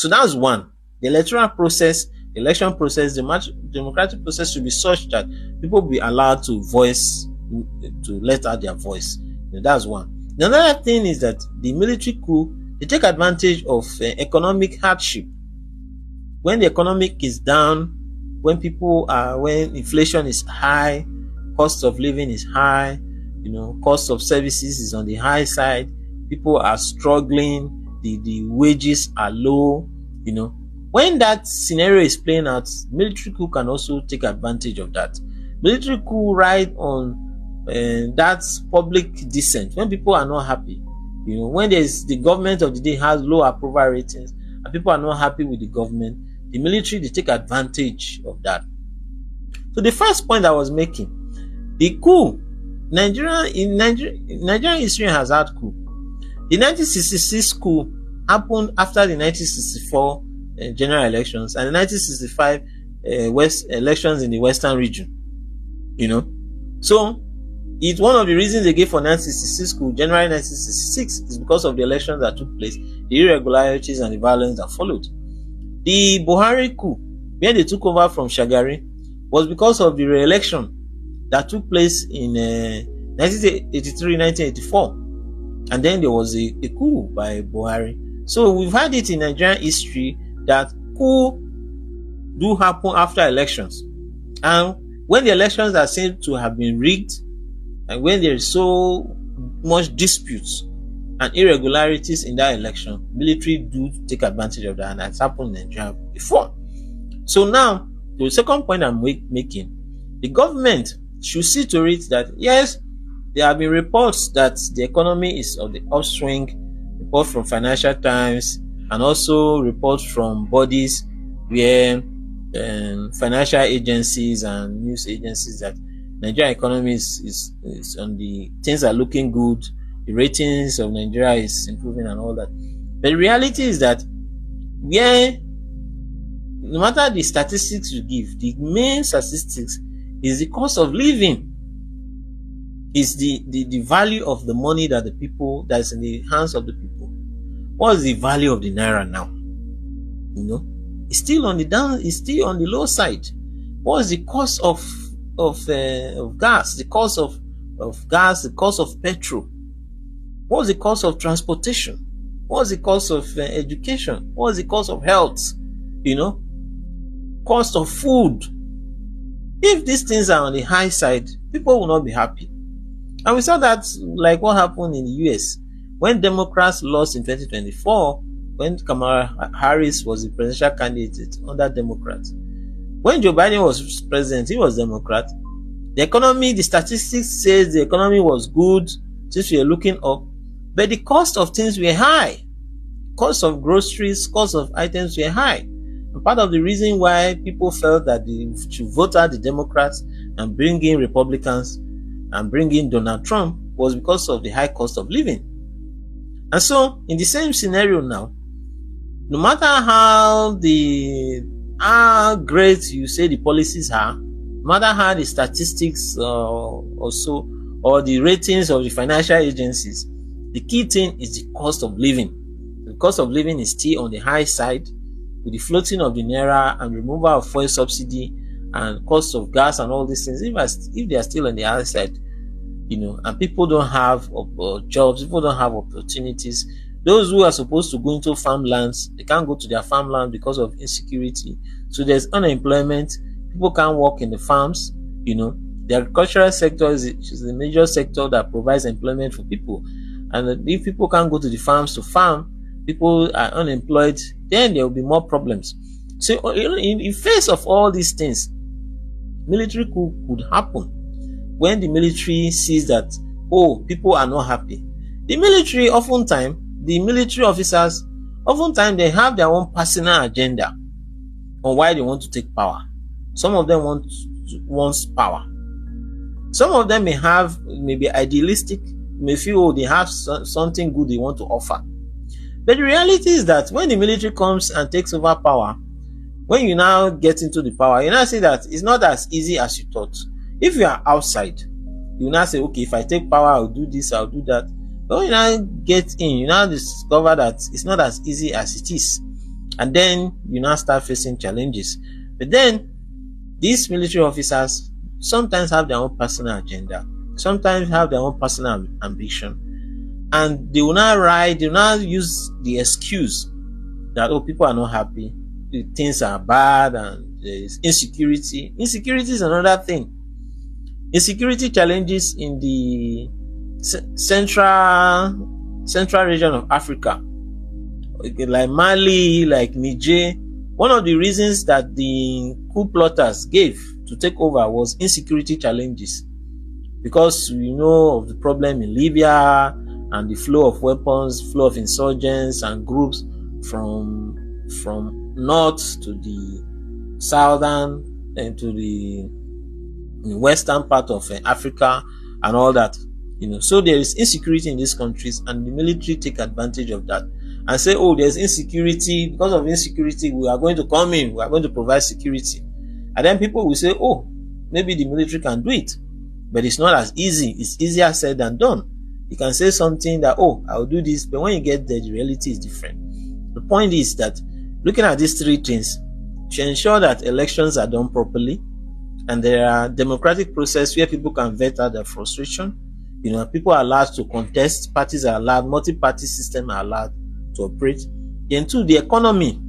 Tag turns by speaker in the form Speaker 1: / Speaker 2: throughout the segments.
Speaker 1: So that's one. The electoral process, the election process, the democratic process should be such that people be allowed to voice, to let out their voice. That's one. The another thing is that the military coup, they take advantage of economic hardship. When the economic is down, when inflation is high, cost of living is high, cost of services is on the high side, people are struggling, the wages are low, when that scenario is playing out, military coup can also take advantage of that. Military coup ride on that public dissent. When people are not happy, when the government of the day has low approval ratings and people are not happy with the government, the military, they take advantage of that. So the first point I was making, the coup, Nigerian history has had coup. The 1966 coup happened after the 1964 general elections and the 1965 elections in the Western region. So it's one of the reasons they gave for 1966 coup, January 1966, is because of the elections that took place, the irregularities and the violence that followed. The Buhari coup, when they took over from Shagari, was because of the re-election that took place in 1983-1984. And then there was a coup by Buhari. So we've had it in Nigerian history that coup do happen after elections. And when the elections are said to have been rigged, and when there is so much disputes and irregularities in that election, military do take advantage of that, and that's happened in Nigeria before. So now, the second point I'm making, the government should see to it that, yes, there have been reports that the economy is on the upswing, reports from Financial Times, and also reports from bodies where financial agencies and news agencies that Nigerian economy is on the, things are looking good, the ratings of Nigeria is improving and all that. But the reality is that no matter the statistics you give, the main statistics is the cost of living, is the value of the money that the people, that's in the hands of the people. What is the value of the naira now? It's still on the down, it's still on the low side. What is the cost of gas, the cost of gas, the cost of petrol? What is the cost of transportation? What is the cost of education? What is the cost of health? Cost of food. If these things are on the high side, people will not be happy. And we saw that, like what happened in the US when Democrats lost in 2024, when Kamala Harris was the presidential candidate under Democrats. When Joe Biden was president, he was Democrat. The economy, the statistics says the economy was good, since we are looking up, but the cost of things were high. Cost of groceries, cost of items were high. And part of the reason why people felt that they should vote out the Democrats and bring in Republicans and bring in Donald Trump was because of the high cost of living. And so, in the same scenario now, no matter how great you say the policies are, no matter how the statistics or the ratings of the financial agencies, the key thing is the cost of living. The cost of living is still on the high side, with the floating of the naira and removal of fuel subsidy and cost of gas and all these things. If they are still on the high side, and people don't have jobs, people don't have opportunities. Those who are supposed to go into farmlands, they can't go to their farmland because of insecurity. So there's unemployment. People can't work in the farms. The agricultural sector is the major sector that provides employment for people. And if people can't go to the farms to farm, people are unemployed, then there will be more problems. So in face of all these things, military coup could happen when the military sees that, people are not happy. The military, oftentimes, the military officers, oftentimes they have their own personal agenda on why they want to take power. Some of them want power. Some of them may be idealistic, may feel they have something good they want to offer. But the reality is that when the military comes and takes over power, when you now get into the power, you now see that it's not as easy as you thought. If you are outside, you now say, okay, if I take power, I'll do this, I'll do that. But when you now get in, you now discover that it's not as easy as it is. And then you now start facing challenges. But then these military officers sometimes have their own personal agenda, sometimes have their own personal ambition, and they will not use the excuse that, oh, people are not happy, things are bad, and there is insecurity. Insecurity is another thing. Insecurity challenges in the central region of Africa, like Mali, like Niger. One of the reasons that the coup plotters gave to take over was insecurity challenges, because we know of the problem in Libya and the flow of weapons, flow of insurgents and groups from north to the southern and to the western part of Africa and all that. So there is insecurity in these countries, and the military take advantage of that and say, oh, there's insecurity. Because of insecurity, we are going to come in, we are going to provide security. And then people will say, oh, maybe the military can do it. But it's not as easy. It's easier said than done. You can say something that, oh, I'll do this, but when you get there, the reality is different. The point is that looking at these three things, to ensure that elections are done properly, and there are democratic process where people can vet out their frustration, people are allowed to contest, parties are allowed, multi-party system are allowed to operate. Then two, the economy.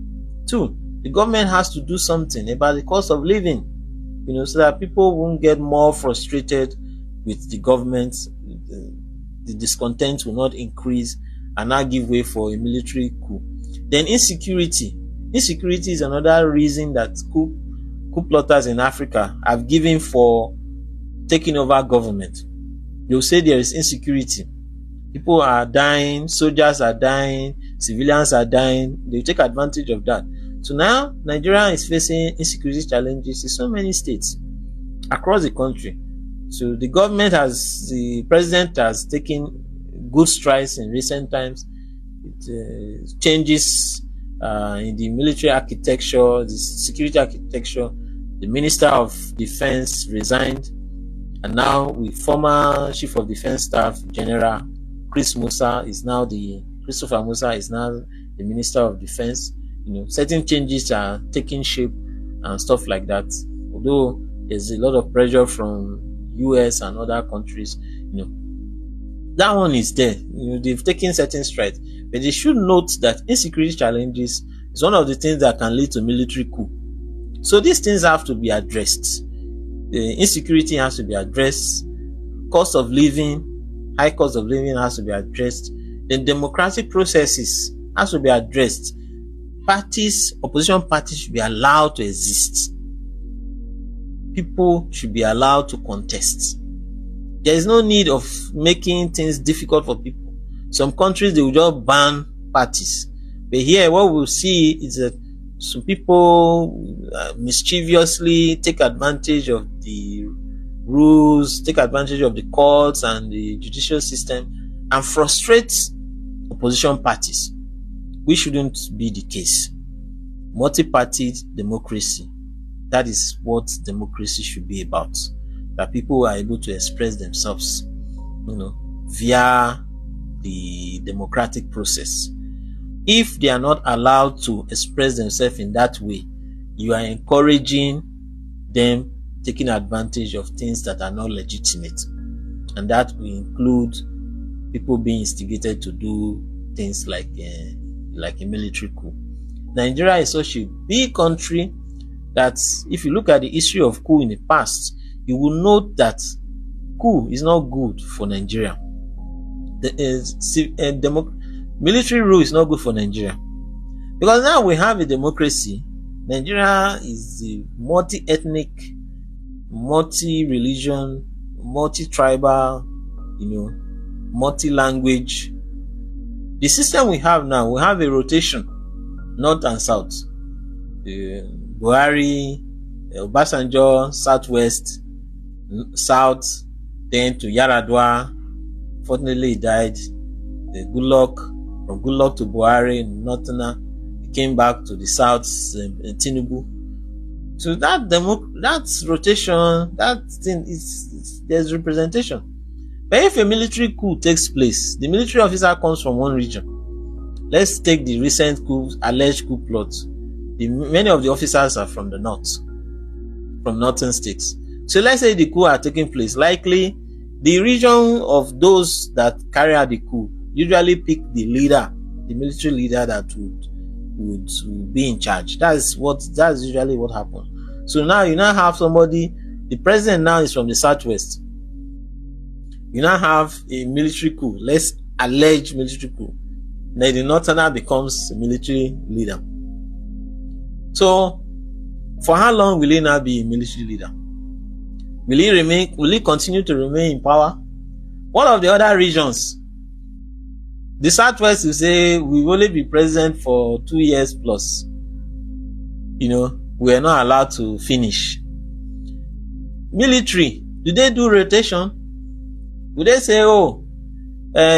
Speaker 1: Two, the government has to do something about the cost of living, so that people won't get more frustrated with the government. The discontent will not increase and not give way for a military coup. Then insecurity. Insecurity is another reason that coup plotters in Africa have given for taking over government. They'll say there is insecurity. People are dying, soldiers are dying, civilians are dying. They take advantage of that. So now Nigeria is facing insecurity challenges in so many states across the country. So the president has taken good strides in recent times. It changes in the military architecture, the security architecture. The Minister of Defense resigned, and now with former Chief of Defense Staff General Christopher Musa is now the Minister of Defense. Certain changes are taking shape and stuff like that. Although there's a lot of pressure from US and other countries, that one is there. They've taken certain strides, but they should note that insecurity challenges is one of the things that can lead to military coup. So these things have to be addressed. The insecurity has to be addressed. Cost of living, high cost of living has to be addressed. The democratic processes has to be addressed. Opposition parties should be allowed to exist. People should be allowed to contest. There is no need of making things difficult for people. Some countries, they will just ban parties. But here, what we'll see is that some people mischievously take advantage of the rules, take advantage of the courts and the judicial system, and frustrate opposition parties. We shouldn't be the case. Multi-party democracy, that is what democracy should be about. That people are able to express themselves, via the democratic process. If they are not allowed to express themselves in that way, you are encouraging them taking advantage of things that are not legitimate. And that will include people being instigated to do things like a military coup. Nigeria is such a big country that if you look at the history of coup in the past, you will note that coup is not good for Nigeria. Military rule is not good for Nigeria, because now we have a democracy. Nigeria is a multi-ethnic, multi-religion, multi-tribal, multi-language. The system we have now, we have a rotation, north and south. Buhari, Obasanjo, southwest, south, then to Yaradua. Fortunately, he died. From Goodluck to Buhari, Northerner, he came back to the south, Tinubu. So that rotation, that thing there's representation. But if a military coup takes place, the military officer comes from one region, let's take the recent alleged coup plot. Many of the officers are from the north, from northern states. So let's say the coup are taking place. Likely, the region of those that carry out the coup usually pick the leader, the military leader that would be in charge. That's usually what happens. So now you now have somebody. The president now is from the southwest. You now have a military coup. Let's allege military coup. Then the northerner becomes a military leader. So, for how long will he now be a military leader? Will he continue to remain in power? One of the other regions, the southwest will say we will only be president for 2 years plus. We are not allowed to finish. Military, do they do rotation? Would they say,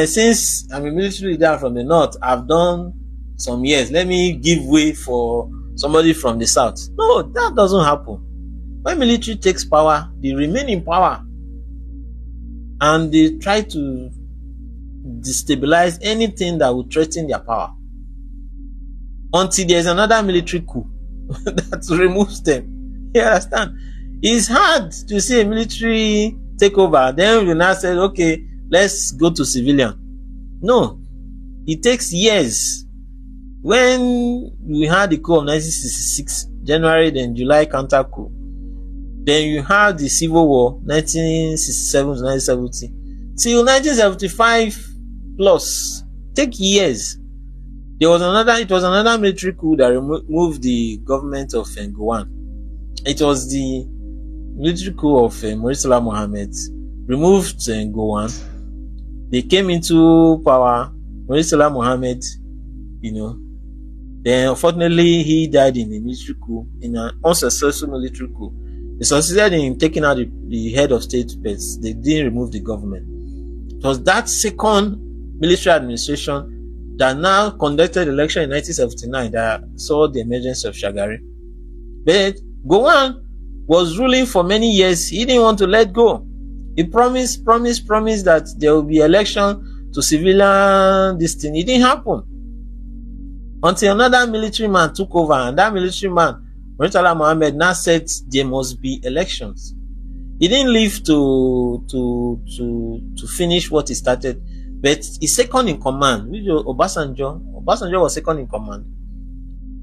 Speaker 1: since I'm a military leader from the north, I've done some years, let me give way for somebody from the south? No, that doesn't happen. When military takes power, they remain in power and they try to destabilize anything that will threaten their power until there's another military coup that removes them. You understand? It's hard to see a military take over. Then we now say, okay, let's go to civilian. No, it takes years. When we had the coup of 1966, January, then July counter coup, then you had the civil war, 1967 to 1970, till 1975 plus. Take years. It was another military coup that removed the government of Gowon. It was the military coup of Murtala Mohammed removed Gowon. They came into power. Murtala Mohammed, then unfortunately he died in a military coup, in an unsuccessful military coup. They succeeded in taking out the head of state, but they didn't remove the government. It was that second military administration that now conducted election in 1979 that saw the emergence of Shagari. But Gowon was ruling for many years. He didn't want to let go. He promised that there will be election to civilian destiny. It didn't happen until another military man took over, and that military man, Murtala Mohammed, now said there must be elections. He didn't live to finish what he started, but his second in command, which was Obasanjo was second in command,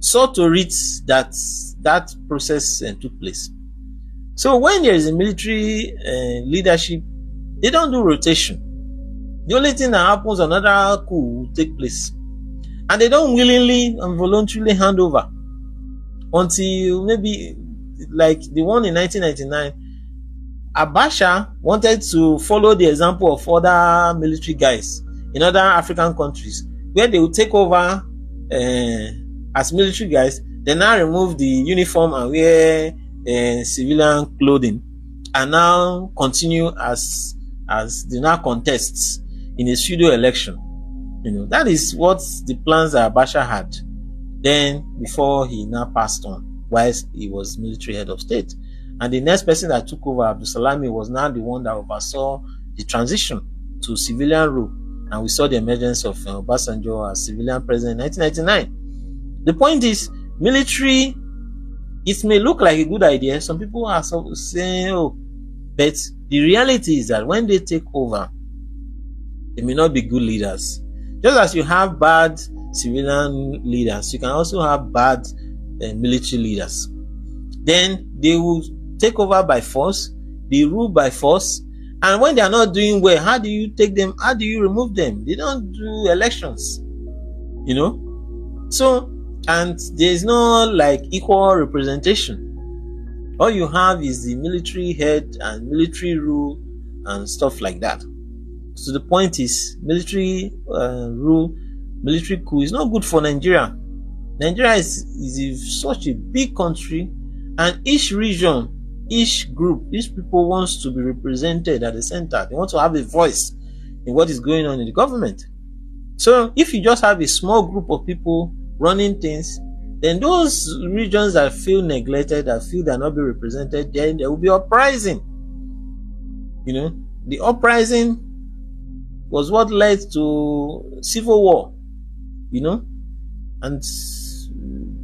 Speaker 1: saw to it that process took place. So when there is a military leadership, they don't do rotation. The only thing that happens, another coup will take place, and they don't willingly and voluntarily hand over until maybe like the one in 1999. Abacha wanted to follow the example of other military guys in other African countries where they will take over as military guys. They now remove the uniform and wear civilian clothing, and now continue as they now contests in a pseudo election. That is what the plans that Abacha had then before he now passed on, whilst he was military head of state. And the next person that took over, Abdul Salami, was now the one that oversaw the transition to civilian rule, and we saw the emergence of Obasanjo as civilian president in 1999. The point is, military, it may look like a good idea. Some people are saying, but the reality is that when they take over, they may not be good leaders. Just as you have bad civilian leaders, you can also have bad military leaders. Then they will take over by force, they rule by force, and when they are not doing well, how do you take them? How do you remove them? They don't do elections, So, and there is no like equal representation. All you have is the military head and military rule and stuff like that. So the point is, military rule, military coup is not good for Nigeria. Nigeria is such a big country, and each region, each group, each people wants to be represented at the center. They want to have a voice in what is going on in the government. So if you just have a small group of people running things, then those regions that feel neglected, that feel they're not being represented, then there will be uprising. The uprising was what led to civil war. you know. And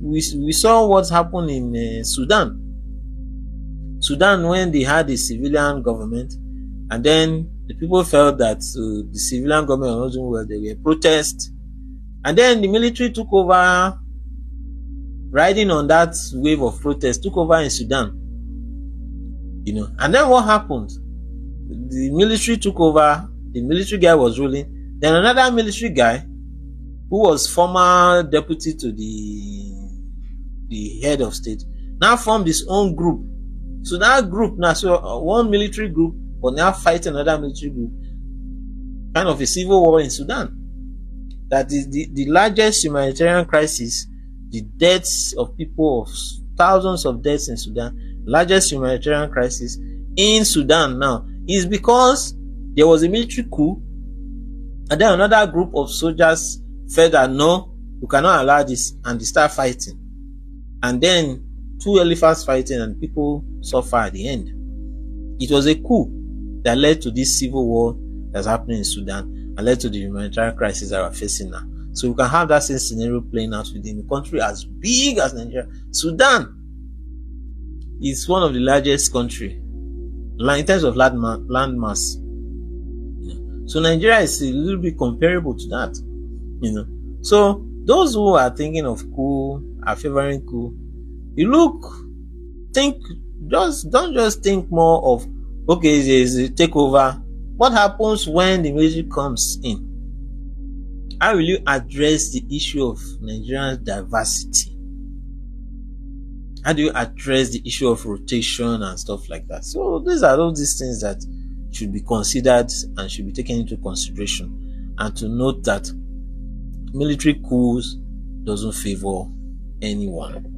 Speaker 1: we saw what happened in Sudan. Sudan, when they had a civilian government, and then the people felt that the civilian government was not doing well, there were protests, and then the military took over, riding on that wave of protest, took over in Sudan, you know. And then what happened? The military took over, the military guy was ruling, then another military guy who was former deputy to the head of state now formed his own group. So that group now, so one military group but now fighting another military group, kind of a civil war in Sudan. That is the largest humanitarian crisis, the deaths of people, of thousands of deaths in Sudan, largest humanitarian crisis in Sudan now, is because there was a military coup, and then another group of soldiers felt that no, you cannot allow this, and they start fighting. And then two elephants fighting, and people suffer at the end. It was a coup that led to this civil war that's happening in Sudan and led to the humanitarian crisis that we're facing now. So we can have that same scenario playing out within a country as big as Nigeria. Sudan is one of the largest countries in terms of land mass. So Nigeria is a little bit comparable to that, you know. So those who are thinking of coup, are favoring coup, don't just think more of, okay, there's a takeover. What happens when the military comes in? How will you address the issue of Nigerian diversity? How do you address the issue of rotation and stuff like that? So these are all these things that should be considered and should be taken into consideration. And to note that military coups doesn't favor anyone.